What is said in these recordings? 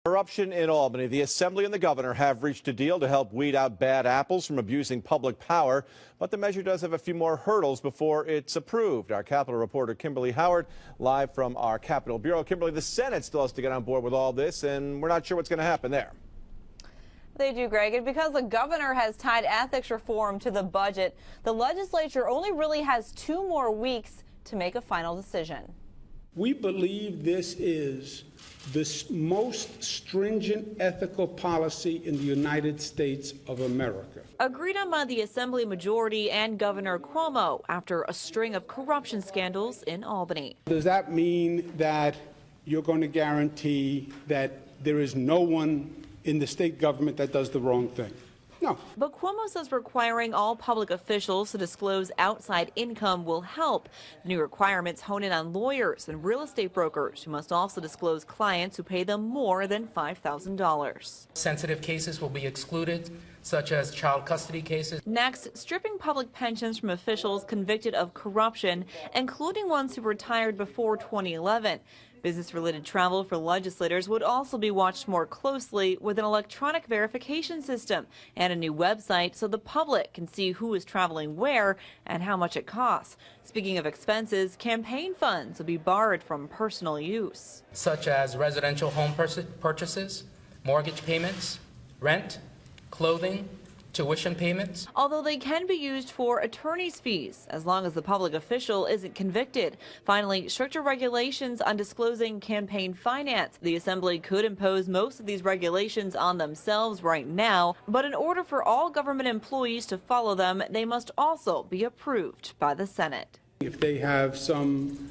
Corruption in Albany. The Assembly and the governor have reached a deal to help weed out bad apples from abusing public power, but the measure does have a few more hurdles before it's approved. Our Capitol reporter Kimberly Howard, live from our Capitol Bureau. Kimberly, the Senate still has to get on board with all this, and we're not sure what's going to happen there. They do, Greg, and because the governor has tied ethics reform to the budget, the legislature only really has 2 more weeks to make a final decision. We believe this is the most stringent ethical policy in the United States of America. Agreed on by the Assembly majority and Governor Cuomo after a string of corruption scandals in Albany. Does that mean that you're going to guarantee that there is no one in the state government that does the wrong thing? No. But Cuomo says requiring all public officials to disclose outside income will help. The new requirements hone in on lawyers and real estate brokers who must also disclose clients who pay them more than $5,000. Sensitive cases will be excluded, such as child custody cases. Next, stripping public pensions from officials convicted of corruption, including ones who retired before 2011. Business-related travel for legislators would also be watched more closely with an electronic verification system and a new website so the public can see who is traveling where and how much it costs. Speaking of expenses, campaign funds will be borrowed from personal use, such as residential home purchases, mortgage payments, rent, clothing, tuition payments. Although they can be used for attorney's fees as long as the public official isn't convicted. Finally, stricter regulations on disclosing campaign finance. The Assembly could impose most of these regulations on themselves right now, but in order for all government employees to follow them, they must also be approved by the Senate. If they have some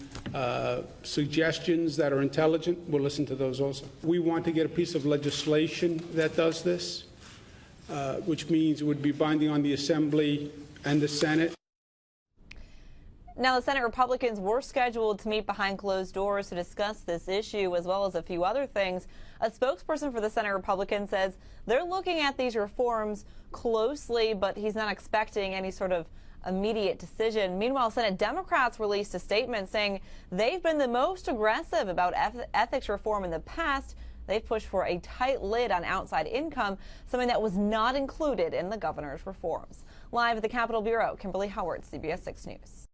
suggestions that are intelligent, we'll listen to those also. We want to get a piece of legislation that does this. Which means it would be binding on the Assembly and the Senate. Now, the Senate Republicans were scheduled to meet behind closed doors to discuss this issue as well as a few other things. A spokesperson for the Senate Republicans says they're looking at these reforms closely, but he's not expecting any sort of immediate decision. Meanwhile, Senate Democrats released a statement saying they've been the most aggressive about ethics reform in the past. They've pushed for a tight lid on outside income, something that was not included in the governor's reforms. Live at the Capitol Bureau, Kimberly Howard, CBS 6 News.